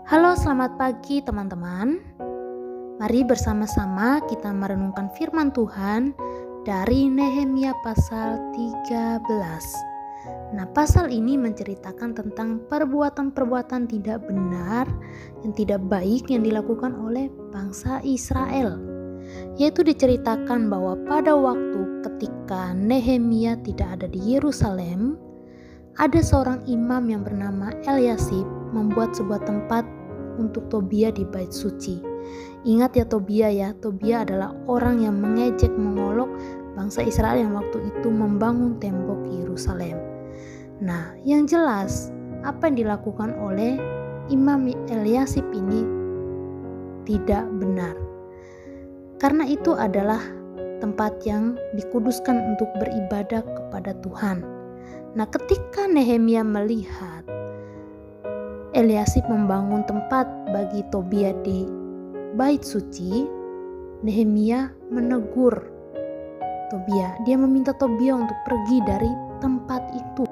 Halo, selamat pagi teman-teman. Mari bersama-sama kita merenungkan firman Tuhan dari Nehemia pasal 13. Nah, pasal ini menceritakan tentang perbuatan-perbuatan tidak benar yang tidak baik yang dilakukan oleh bangsa Israel. Yaitu diceritakan bahwa pada waktu ketika Nehemia tidak ada di Yerusalem, ada seorang imam yang bernama Eliasib membuat sebuah tempat untuk Tobia di bait suci. Ingat ya Tobia adalah orang yang mengejek mengolok bangsa Israel yang waktu itu membangun tembok Yerusalem. Nah, yang jelas apa yang dilakukan oleh Imam Eliasib ini tidak benar. Karena itu adalah tempat yang dikuduskan untuk beribadah kepada Tuhan. Nah, ketika Nehemia melihat Eliasib membangun tempat bagi Tobia di bait suci, Nehemia menegur Tobia. Dia meminta Tobia untuk pergi dari tempat itu.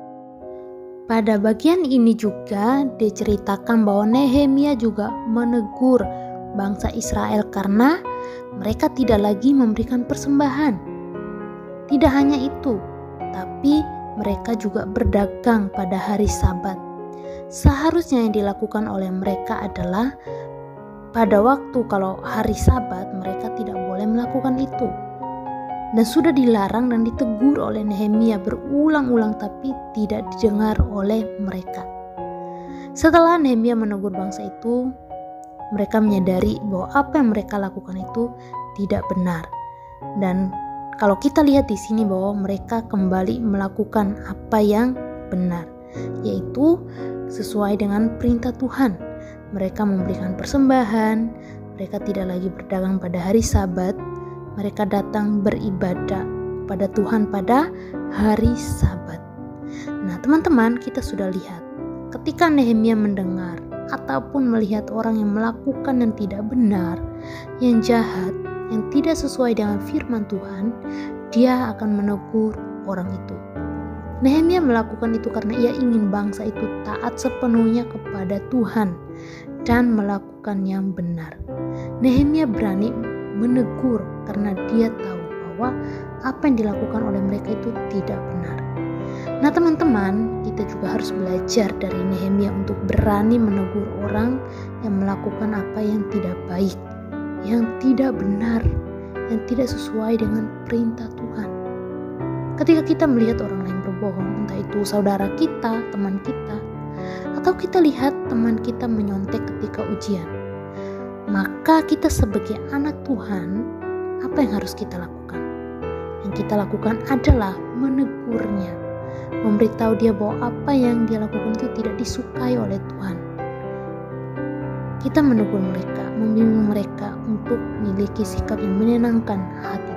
Pada bagian ini juga diceritakan bahwa Nehemia juga menegur bangsa Israel karena mereka tidak lagi memberikan persembahan. Tidak hanya itu, tapi mereka juga berdagang pada hari Sabat. Seharusnya yang dilakukan oleh mereka adalah pada waktu kalau hari Sabat mereka tidak boleh melakukan itu. Dan sudah dilarang dan ditegur oleh Nehemia berulang-ulang tapi tidak didengar oleh mereka. Setelah Nehemia menegur bangsa itu, mereka menyadari bahwa apa yang mereka lakukan itu tidak benar. Dan kalau kita lihat di sini bahwa mereka kembali melakukan apa yang benar, yaitu sesuai dengan perintah Tuhan. Mereka memberikan persembahan, mereka tidak lagi berdagang pada hari Sabat, mereka datang beribadah pada Tuhan pada hari Sabat. Nah, teman-teman, kita sudah lihat ketika Nehemia mendengar ataupun melihat orang yang melakukan yang tidak benar, yang jahat, yang tidak sesuai dengan firman Tuhan, dia akan menegur orang itu. Nehemia melakukan itu karena ia ingin bangsa itu taat sepenuhnya kepada Tuhan dan melakukan yang benar. Nehemia berani menegur karena dia tahu bahwa apa yang dilakukan oleh mereka itu tidak benar. Nah, teman-teman, kita juga harus belajar dari Nehemia untuk berani menegur orang yang melakukan apa yang tidak baik, yang tidak benar, yang tidak sesuai dengan perintah Tuhan. Ketika kita melihat orang lain berbohong, entah itu saudara kita, teman kita, atau kita lihat teman kita menyontek ketika ujian, maka kita sebagai anak Tuhan, apa yang harus kita lakukan? Yang kita lakukan adalah menegurnya, memberitahu dia bahwa apa yang dia lakukan itu tidak disukai oleh Tuhan. Kita menegur mereka, membimbing mereka untuk memiliki sikap yang menyenangkan hati